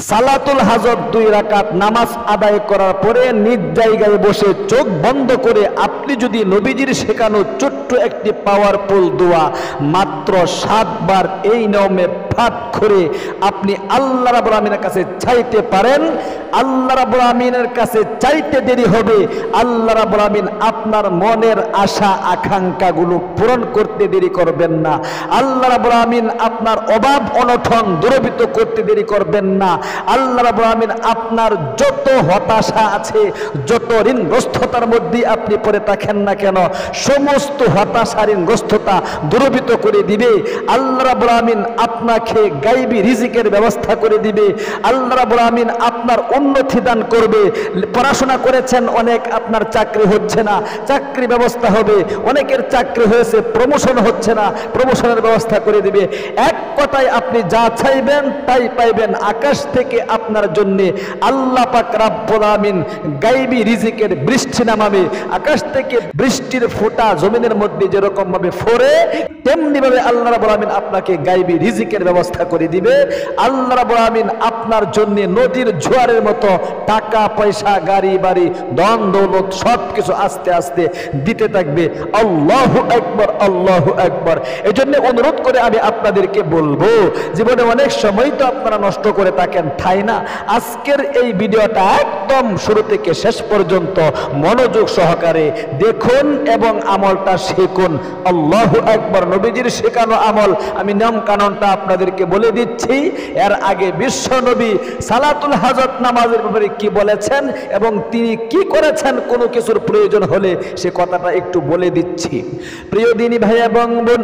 সালাতুল হাজত 2 রাকাত নামাজ আদায় করার পরে নিজ জায়গায় বসে চোখ বন্ধ করে আপনি যদি নবীজির শেখানো ছোট্ট একটি পাওয়ারফুল দোয়া মাত্র 7 বার এই নিয়মে পাঠ করে আপনি আল্লাহ রাব্বুল আমিনের কাছে চাইতে পারেন, আল্লাহ রাব্বুল আমিনের কাছে চাইতে দেরি হবে, আল্লাহ রাব্বুল আমিন আপনার মনের আশা আকাঙ্ক্ষাগুলো পূরণ করতে দেরি করবেন না। আল্লাহ রাব্বুল আমিন আপনার অভাব অনটন দূরীভূত করতে দেরি করবেন না। আল্লাহ রাব্বুল আমিন আপনার যত হতাশা আছে, যত ঋণগ্রস্ততার মধ্যে আপনি পড়ে থাকেন না কেন, সমস্ত হতাশা ঋণগ্রস্ততা দূরীভূত করে দিবে। আল্লাহ রাব্বুল আমিন আপনাকে গায়বী রিজিকের ব্যবস্থা করে দিবে। আল্লাহ রাব্বুল আমিন আপনার উন্নতি দান করবে। পড়াশোনা করেছেন অনেক, আপনার চাকরি হচ্ছে না, চাকরি ব্যবস্থা হবে। অনেকের চাকরি হয়েছে, প্রমোশন হচ্ছে না, প্রমোশনের ব্যবস্থা করে দিবে। এক কথায় আপনি যা চাইবেন তাই পাইবেন। আকাশ থেকে আপনার জন্য আল্লাহ পাক রব্বুল আমিন গায়বী রিজিকের বৃষ্টি নামাবে। আকাশ থেকে বৃষ্টির ফোঁটা জমিনের মধ্যে যেরকম ভাবে ফোরে, তেমনি ভাবে আল্লাহ রাব্বুল আমিন আপনাকে গায়বী রিজিকের ব্যবস্থা করে দিবে। আল্লাহ রাব্বুল আমিন আপনার জন্য নদীর জোয়ারের মতো টাকা পয়সা, গাড়ি বাড়ি, ধন দৌলত সবকিছু আস্তে আস্তে দিতে থাকবে। আল্লাহু আকবার, আল্লাহু আকবার। এই জন্য অনুরোধ করে আমি আপনাদেরকে বলবো, জীবনে অনেক সময় তো আপনারা নষ্ট করে থাকেন, তাই না? আজকের এই ভিডিওটা একদম শুরু থেকে শেষ পর্যন্ত মনোযোগ সহকারে দেখুন এবং আমলটা শিখুন। আল্লাহু আকবার। নবীজির শেখানো আমল, আমি নিয়ম কানুনটা আপনাদেরকে বলে দিচ্ছি। এর আগে বিশ্ব নবী সালাতুল হাজত নামাজের ব্যাপারে কি বলেছেন এবং তিনি কি করেছেন, কোনো কিছুর প্রয়োজন হলে সে কথাটা একটু বলে দিচ্ছি। প্রিয় দিনী ভাই এবং বোন,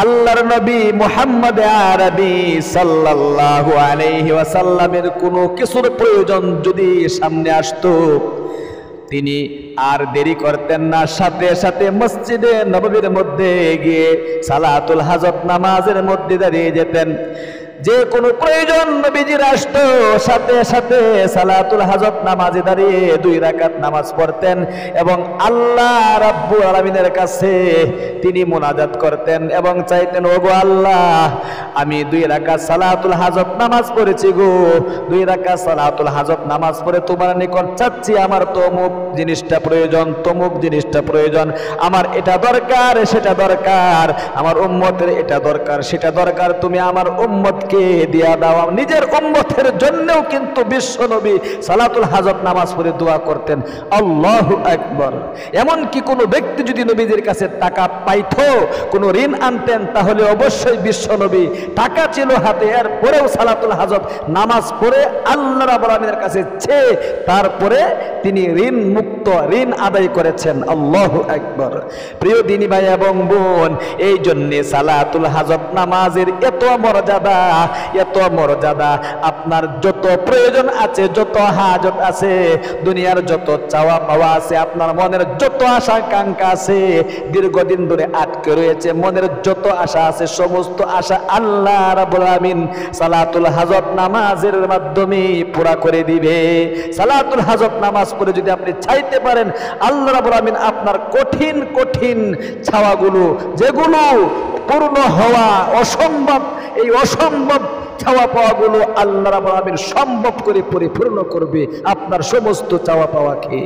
আল্লাহর নবী মুহাম্মদ আরবি সাল্লাল্লাহু আলাইহি ওয়াসাল্লামের কোনো কিছুর প্রয়োজন যদি সামনে আসতো, তিনি আর দেরি করতেন না, সাথে সাথে মসজিদে নববীর মধ্যে গিয়ে সালাতুল হাজত নামাজের মধ্যে দাঁড়িয়ে যেতেন। যে কোনো প্রয়োজন নবীজির আসতো, সাথে সাথে সালাতুল হাজত নামাজে দাঁড়িয়ে 2 রাকাত নামাজ পড়তেন এবং আল্লাহ রাব্বুল আলামিনের কাছে তিনি মুনাজাত করতেন এবং চাইতেন, ওগো আল্লাহ, আমি 2 রাকাত সালাতুল হাজত নামাজ পড়েছি গো, 2 রাকাত সালাতুল হাজত নামাজ পড়ে তোমার নিকট চাচ্ছি, আমার তো অমুক জিনিসটা প্রয়োজন, তমুক জিনিসটা প্রয়োজন, আমার এটা দরকার, সেটা দরকার, আমার উম্মতের এটা দরকার, সেটা দরকার, তুমি আমার উম্মতকে দিয়া দাও। নিজের উম্মতের জন্যও কিন্তু বিশ্ব নবী সালাতুল হাজত নামাজ পড়ে দোয়া করতেন। আল্লাহু আকবার। এমন কি কোনো ব্যক্তি যদি নবীজির কাছে টাকা পাইতো, কোনো ঋণ আনতেন, তাহলে অবশ্যই বিশ্ব নবী, টাকা ছিল হাতে, এর পরেও সালাতুল হাজত নামাজ পড়ে আল্লাহ রাব্বুল আমিনের কাছে চেয়ে তারপরে তিনি ঋণ মুক্ত, ঋণ আদায় করেছেন। আল্লাহু আকবার। প্রিয় দিনী ভাই এবং বোন, এই জন্যে সালাতুল হাজত নামাজের এত মর্যাদা, এত মর্যাদা। আপনার যত প্রয়োজন আছে, যত হাজত আছে, দুনিয়ার যত চাওয়া পাওয়া আছে, আপনার মনের যত আশা আকাঙ্ক্ষা আছে, দীর্ঘদিন ধরে আটকে রয়েছে, মনের যত আশা আছে, সমস্ত আশা আল্লাহ রাব্বুল আমিন সালাতুল হাজত নামাজের মাধ্যমে পুরা করে দিবে। সালাতুল হাজত নামাজ পড়ে যদি আপনি চাইতে পারেন, আল্লাহ রাব্বুল আমিন আপনার কঠিন কঠিন চাওয়াগুলো, যেগুলো পূর্ণ হওয়া অসম্ভব, এই অসম্ভব চাওয়া পাওয়াগুলো আল্লাহ রাব্বুল আমিন সম্ভব করে পরিপূর্ণ করবে আপনার সমস্ত চাওয়া পাওয়াকে।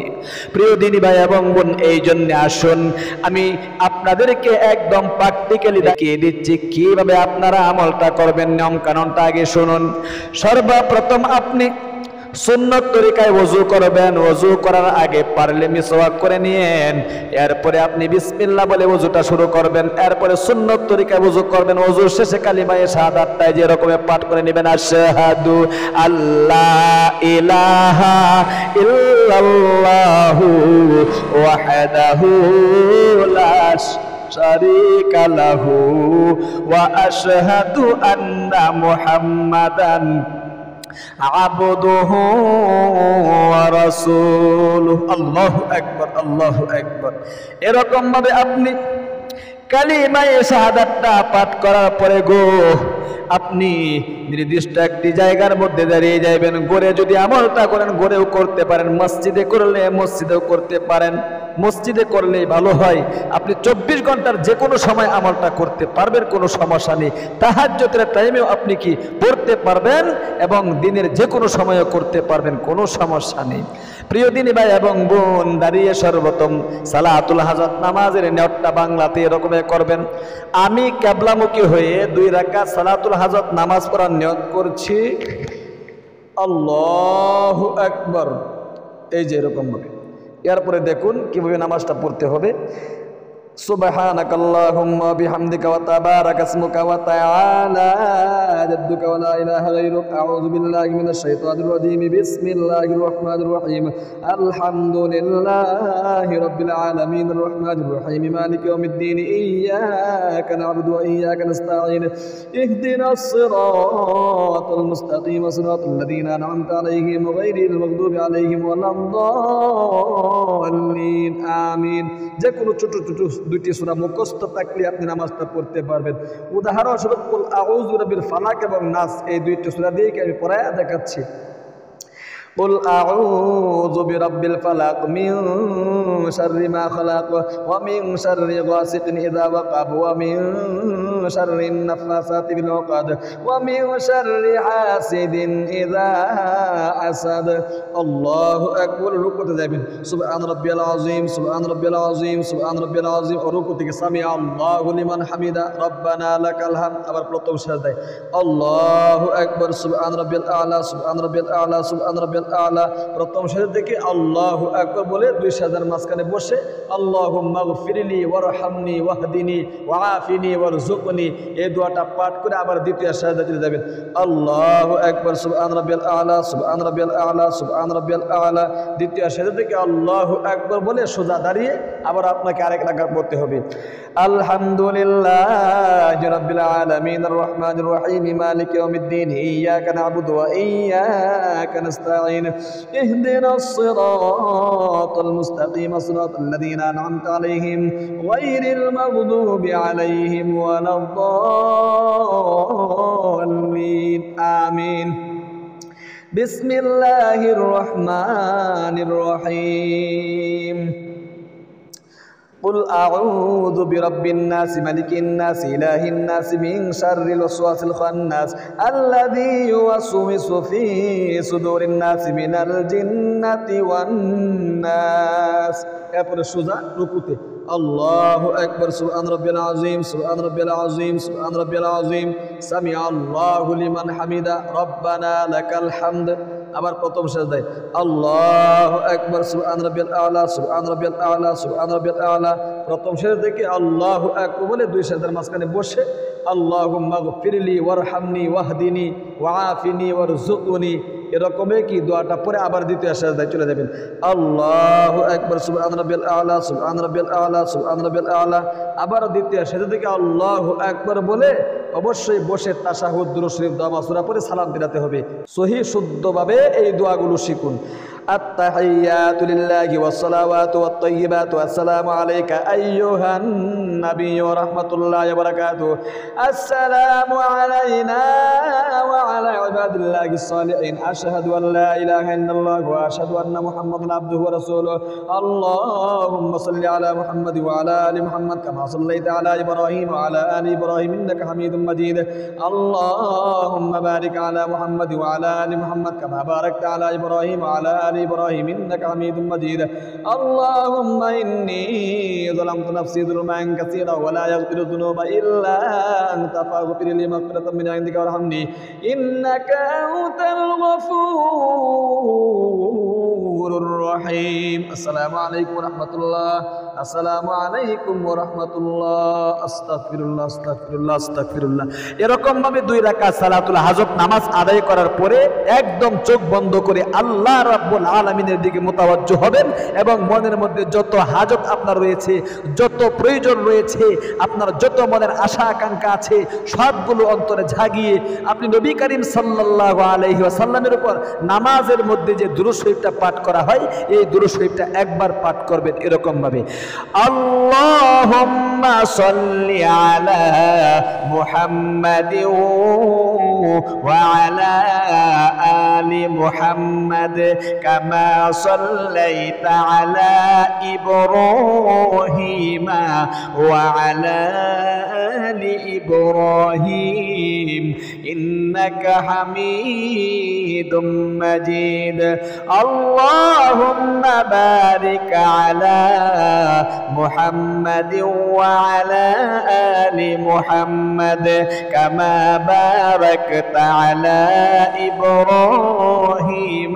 প্রিয় দিনী ভাই এবং বোন, এই জন্য আসুন আমি আপনাদেরকে একদম প্র্যাকটিক্যালি দেখিয়ে দিচ্ছি কিভাবে আপনারা আমলটা করবেন। নিয়ম কানুনটা আগে শুনুন। সর্বপ্রথম আপনি সুন্নত তরিকায় ওযু করবেন। ওযু করার আগে পারলে মিসওয়াক করে নিয়েন, এরপরে আপনি বিসমিল্লাহ বলে ওযুটা শুরু করবেন, এরপরে সুন্নত তরিকায় ওযু করবেন। ওযুর শেষে কালিমায়ে শাহাদাতটাই যে রকমের পাঠ করে নেবেন, আশহাদু আল্লাহ ইলাহা ইল্লাল্লাহু ওয়াহদাহু লা শারীকা লাহু ওয়া আশহাদু আন্না মুহাম্মাদান আবদুহু ওয়া রাসূলুহু। আল্লাহু আকবার, আল্লাহু আকবার। এরকম ভাবে আপনি কালিমায়ে শাহাদাতটা পাঠ করার পরে গো আপনি নির্দিষ্ট একটি জায়গার মধ্যে দাঁড়িয়ে যাইবেন। ঘরে যদি আমলটা করেন ঘরেও করতে পারেন, মসজিদে করলে মসজিদেও করতে পারেন। মসজিদে করলেই ভালো হয়। আপনি 24 ঘন্টার যে কোনো সময় আমলটা করতে পারবেন, কোনো সমস্যা নেই। তাহাজ্জুদের টাইমেও আপনি কি পড়তে পারবেন এবং দিনের যে কোনো সময়ও করতে পারবেন, কোনো সমস্যা নেই। প্রিয় দিনী ভাই এবং বোন, দাঁড়িয়ে সর্বপ্রথম সালাতুল হাজত নামাজের নিয়তটা বাংলাতে এরকমই করবেন। আমি কিবলামুখী হয়ে 2 রাকাত সালাতুল হাজত নামাজ পড়ার নিয়ত করছি। আল্লাহু আকবার, এই যে এরকম ভাবে। এরপরে দেখুন কিভাবে নামাজটা পড়তে হবে। সুবহানাকাল্লাহুম্মা বিহামদিকা ওয়া তাবারাকা ইসমুকা ওয়া তাআলা জাদ্দুকা ওয়া লা ইলাহা গায়রুক। আউযু বিল্লাহি মিনাশ শাইতানির রাজীম। বিসমিল্লাহির রাহমানির রাহিম। আলহামদুলিল্লাহি রাব্বিল আলামিন। আর রাহমানির রাহিম। মালিকি ইয়াউমিদ্দিন। ইয়্যাকা না'বুদু ওয়া ইয়্যাকা নাস্তাঈন। ইহদিনাস সিরাতাল মুস্তাকিম। সিরাতাল লাযীনা আন'আমতা আলাইহিম গায়রিল মাগদুবি আলাইহিম ওয়ালাদ-দাল্লিন। আমিন। যে কোনো ছোট ছোট 2টি সূরা মুখস্থ থাকলে আপনি নামাজটা পড়তে পারবেন। উদাহরণস্বরূপ কুল আউযু বিরাব্বিল ফালাক এবং নাস, এই 2টি সূরা দিয়ে আমি পড়ায় দেখাচ্ছি। قل أعوذ برب الفلق من شر ما خلق ومن شر غاسق إذا وقب ومن شر النفاثات في العقد ومن شر حاسد إذا حسد। الله أكبر। রুকুতে যাবেন সুবহান রাব্বিয়াল আযীম, সুবহান রাব্বিয়াল আযীম, সুবহান রাব্বিয়াল আযীম। রুকু থেকে সামি আল্লাহু লিমান হামিদা রব্বানা লাকাল হামদ। আবার প্রথম সাজদায় আল্লাহু আকবার, সুবহান রাব্বিয়াল আ'লা, সুবহান রাব্বিয়াল আ'লা, সুবহান রাব্বিয়াল আ'লা। প্রথম সাজদা থেকে আল্লাহু আকবার বলে 2 সাজদার মাঝখানে বসে আল্লাহুম্মা গফিরলি ওয়ারহামনি ওয়াহদিনি ওয়াআফিনি ওয়ারযুকনি, এই দোয়াটা পাঠ করে আবার দ্বিতীয় সাজদা চলে যাবেন। আল্লাহু আকবার, সুবহান রাব্বিয়াল আ'লা, সুবহান রাব্বিয়াল আ'লা, সুবহান রাব্বিয়াল আ'লা। দ্বিতীয় সাজদা থেকে আল্লাহু আকবার বলে সোজা দাঁড়িয়ে আবার আপনাকে আরেক রাকাত পড়তে হবে। আলহামদুলিল্লাহি রাব্বিল আলামিন। আর রাহমানির রাহিম। মালিকি ইয়াউমিদ্দিন। ইয়্যাকা না'বুদু ওয়া ইয়্যাকা নাস্তাঈন। ইহদিনাস সিরাতাল মুস্তাকিম। সিরাতাল লাযীনা আন'আমতা আলাইহিম গায়রিল মাগদুবি আলাইহিম ওয়ালাদ-দাল্লিন। আমিন। বিসমিল্লাহির রহমানির রহিম। قل أعوذ برب الناس ملك الناس إله الناس من شر الوسواس الخناس الذي يوسوس في صدور الناس من الجنة والناس। এরপরে সোজা রুকুতে আল্লাহু আকবার, সুবহান রাব্বিয়াল আযীম, সুবহান রাব্বিয়াল আযীম, সুবহান রাব্বিয়াল আযীম। সামি আল্লাহু লিমান হামিদা রব্বানা লাকাল হামদ। আবার প্রথম সাজদায় আল্লাহু আকবার, সুবহান রাব্বিয়াল আ'লা, সুবহান রাব্বিয়াল আ'লা, সুবহান রাব্বিয়াল আ'লা। প্রথম সাজদা থেকে আল্লাহু আকবার বলে 2 সাজদার মাঝখানে বসে আল্লাহুম্মা গফিরলি ওয়ারহামনি ওয়াহদিনি ওয়াআফিনি ওয়ারযুকনি, এরকমই কি দোয়াটা পরে আবার দ্বিতীয় সাজদায় চলে যাবেন। আল্লাহু আকবার, সুবহান রাব্বিয়াল আ'লা, সুবহান রাব্বিয়াল আ'লা, সুবহান রাব্বিয়াল আ'লা। আবার দ্বিতীয় সাজদা থেকে আল্লাহু আকবার বলে অবশ্যই বসে তাশাহুদ, দুরূদ শরীফ, দোয়া মাসুরা পরে সালাম দিতে হবে। সহিহ শুদ্ধভাবে এই দোয়াগুলো শিখুন। التحيات لله والصلوات والطيبات والسلام عليك أيها النبي ورحمة الله وبركاته. السلام علينا وعلى عباد الله الصالحين. أشهد أن لا إله إلا الله وأشهد أن محمدا عبده ورسوله. اللهم صل على محمد وعلى آل محمد كما صليت على إبراهيم وعلى آل إبراهيم إنك حميد مجيد. اللهم بارك على محمد وعلى آل محمد كما باركت على إبراهيم وعلى آل إبراهيم إنك حميد مجيد. اللهم إني ظلمت نفسي ظلما كثيرا ولا يغفر الذنوب إلا أنت فاغفر لي مغفرة من عندك وارحمني إنك أنت الغفور الرحيم. السلام عليكم ورحمة الله. আসসালামু আলাইকুম ওয়া রাহমাতুল্লাহ। আস্তাগফিরুল্লাহ, আস্তাগফিরুল্লাহ, আস্তাগফিরুল্লাহ। এরকম ভাবে 2 রাকাত সালাতুল হাজত নামাজ আদায় করার পরে একদম চোখ বন্ধ করে আল্লাহ রাব্বুল আলামিনের দিকে মুতাওয়াজ্জহ হবেন এবং মনের মধ্যে যত হাজত আপনার রয়েছে, যত প্রয়োজন রয়েছে, আপনার যত মনের আশা আকাঙ্ক্ষা আছে সবগুলো অন্তরে জাগিয়ে আপনি নবী করিম সাল্লাল্লাহু আলাইহি ওয়াসাল্লামের উপর নামাজের মধ্যে যে দুরূদ শরীফটা পাঠ করা হয় এই দুরূদ শরীফটা একবার পাঠ করবেন এরকম ভাবে। আল্লাহুম্মা সাল্লি আলা মুহাম্মাদিন ওয়া আলা আলি মুহাম্মাদ কামা সাল্লাইতা আলা ইব্রাহিম ওয়া আলা আলি ইব্রাহিম ইন্নাকা হামিদুম মাজিদ। আল্লাহুম্মা বারিক আলা মুহাম্মাদিন ওয়া আলা আলি মুহাম্মাদ কামা বারাকতা আলা ইব্রাহিম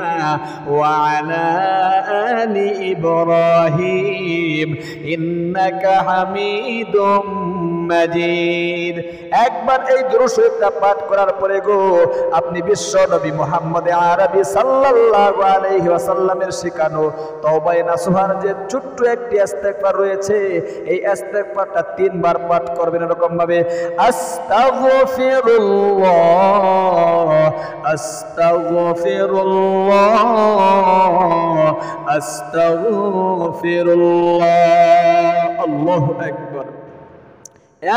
ওয়া আলা আলি ইব্রাহিম ইন্নাকা হামিদুম মাজিদ। একবার এই দুরূদ শরীফটা পাঠ করার পরে গো আপনি বিশ্ব নবী মুহাম্মদ আরবি সাল্লাল্লাহু আলাইহি ওয়াসাল্লামের শেখানো তওবায়ে নাসুহার যে ছোট্ট একটি ইস্তেগফার রয়েছে, এই ইস্তেগফারটা 3 বার পাঠ করবেন এরকম ভাবে, আস্তাগফিরুল্লাহ আস্তাগফিরুল্লাহ আস্তাগফিরুল্লাহ। আল্লাহু আকবার।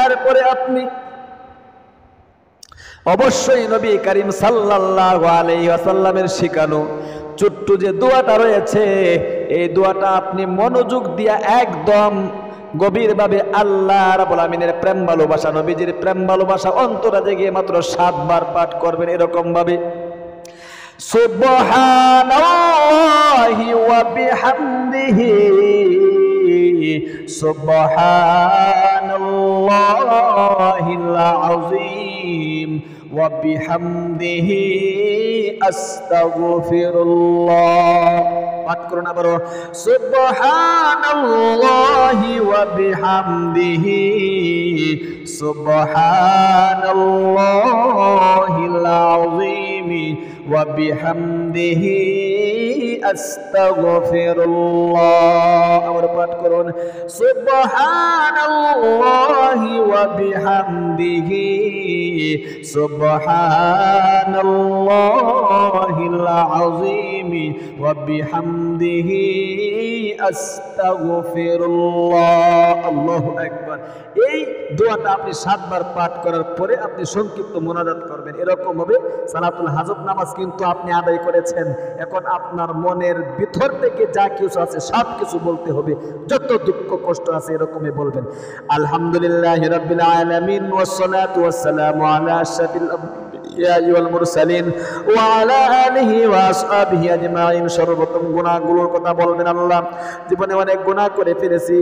এরপরে আপনি অবশ্যই নবী করিম সাল্লাল্লাহু আলাইহি ওয়াসাল্লামের শেখানো ছোট্ট যে দোয়াটা রয়েছে, এই দোয়াটা আপনি মনোযোগ দিয়া একদম গভীরভাবে আল্লাহ রাব্বুল আমিনের প্রেম ভালোবাসা, নবীজির প্রেম ভালোবাসা অন্তরে জেগে মাত্র 7 বার পাঠ করবেন এরকম ভাবে, সুবহানাল্লাহি ওয়া বিহামদিহি সুবহানাল্লাহিল আযীম ওয়া বিহামদিহি আস্তাগফিরুল্লাহ। পাঠ করুন আবার, সুবহানাল্লাহি ওয়া বিহামদিহি সুবহানাল্লাহিল আযীম ওয়া বিহামদিহি আস্তাগফিরুল্লাহ। আবার পাঠ করুন, সুবহানাল্লাহি ওয়া বিহামদিহি সুবহানাল্লাহিল আযীম ওয়া বিহামদিহি আস্তাগফিরুল্লাহ। আল্লাহু আকবার। এই দোয়াটা আপনি 7 বার পাঠ করার পরে আপনি সংক্ষিপ্ত মুনাজাত করবেন এরকম হবে। সালাতুল হাজত নামাজ কিন্তু আপনি আদায় করেছেন, এখন আপনার মনের ভিতর থেকে যা কিছু আছে সব কিছু বলতে হবে, যত দুঃখ কষ্ট আছে এরকমই বলবেন। আলহামদুলিল্লাহি রাব্বিল আলামিন ওয়াস সালাতু ওয়াস সালামু আলা আশরাফিল আম্বিয়া ওয়াল মুরসালিন ওয়া আলা আলিহি ওয়া আসহাবিহি আজমাইন। সর্বপ্রথম গুনাহগুলোর কথা বলবেন, আল্লাহ জীবনে অনেক গুনাহ করে ফেলেছি,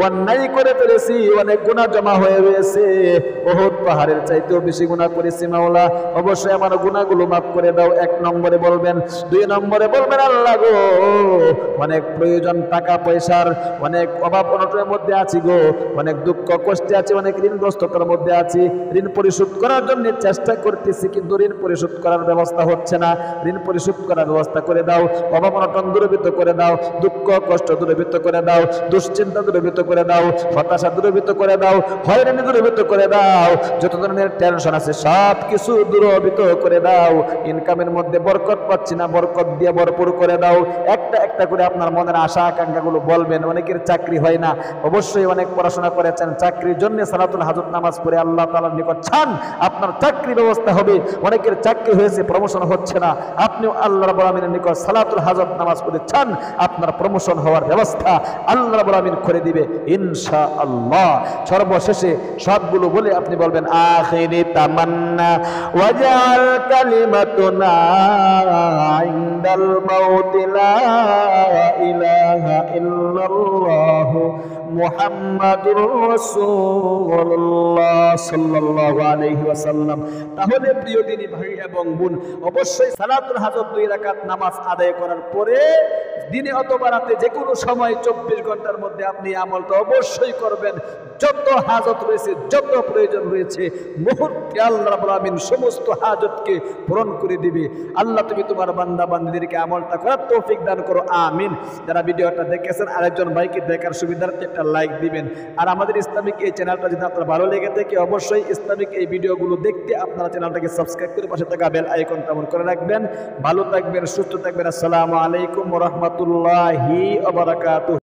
অন্যায় করে ফেলেছি, অনেক গুনাহ জমা হয়ে রয়েছে, উহুদ পাহাড়ের চাইতেও বেশি গুনাহ করেছি মাওলা, অবশ্যই আমার গুনাহগুলো মাফ করে দাও। 1 নম্বরে বলবেন। 2 নম্বরে বলবেন, আল্লাহ গো অনেক প্রয়োজন টাকা পয়সার, অনেক অভাব অনটনের মধ্যে আছি গো, অনেক দুঃখ কষ্টে আছি, অনেক ঋণগ্রস্ততার মধ্যে আছি, ঋণ পরিশোধ করার জন্য চেষ্টা করতেছি কিন্তু ঋণ পরিশোধ করার ব্যবস্থা হচ্ছে না, ঋণ পরিশোধ করার ব্যবস্থা করে দাও, অভাব অনটন দূরীভূত করে দাও, দুঃখ কষ্ট দূরীভূত করে দাও, দুশ্চিন্তা দূরীভূত করে দাও, হতাশা দূরীভূত করে দাও, হয়রানি দূরীভূত করে দাও, যত ধরনের টেনশন আছে সব কিছু দূরীভূত করে দাও। ইনকামের মধ্যে বরকত পাচ্ছি না, বরকত দিয়ে ভরপুর করে দাও। একটা একটা করে আপনার মনের আশা আকাঙ্ক্ষাগুলো বলবেন। অনেকের চাকরি হয় না, অবশ্যই অনেক পড়াশোনা করেছেন, চাকরির জন্য সালাতুল হাজত নামাজ পড়ে আল্লাহ তাআলার নিকট চান আপনার চাকরি ব্যবস্থা হবে। অনেকের চাকরি হয়েছে, প্রমোশন হচ্ছে না, আপনিও আল্লাহ রাব্বুল আমিনের নিকট সালাতুল হাজত নামাজ পড়ে চান আপনার প্রমোশন হওয়ার ব্যবস্থা আল্লাহ রাব্বুল আমিন করে দিবে ইনশাআল্লাহ। সর্বশেষে সবগুলো বলে আপনি বলবেন, আখিরি তামান্না ওয়াজআল কালিমাতুনা ইনদাল মাউতি লা ইলাহা ইল্লাল্লাহ মুহাম্মাদুর রাসূলুল্লাহ সাল্লাল্লাহু আলাইহি ওয়াসাল্লাম। তাহলে প্রিয় দিনী ভাই এবং বোন, অবশ্যই সালাতুল হাজত 2 রাকাত নামাজ আদায় করার পরে দিনে অথবা রাতে যে কোনো সময় 24 ঘন্টার মধ্যে আপনি আমলটা অবশ্যই করবেন। যত হাজত রয়েছে, যত প্রয়োজন রয়েছে, মুহূর্তে আল্লাহ রাব্বুল আমিন সমস্ত হাজতকে পূরণ করে দিবে। আল্লাহ তুমি তোমার বান্দা বান্দীদেরকে আমলটা করার তৌফিক দান করো, আমিন। যারা ভিডিওটা দেখেছেন আরেকজন ভাইকে দেখার সুবিধার্থে একটা লাইক দিবেন। আর আমাদের ইসলামিক এই চ্যানেলটা যদি আপনার ভালো লেগে থাকে অবশ্যই ইসলামিক এই ভিডিওগুলো দেখতে আপনারা চ্যানেলটাকে সাবস্ক্রাইব করে পাশে থাকা বেল আইকনটা অন করে রাখবেন। ভালো থাকবেন, সুস্থ থাকবেন। আসসালামু আলাইকুম ওয়া রাহমাতুল্লাহি ওয়া বারাকাতুহু।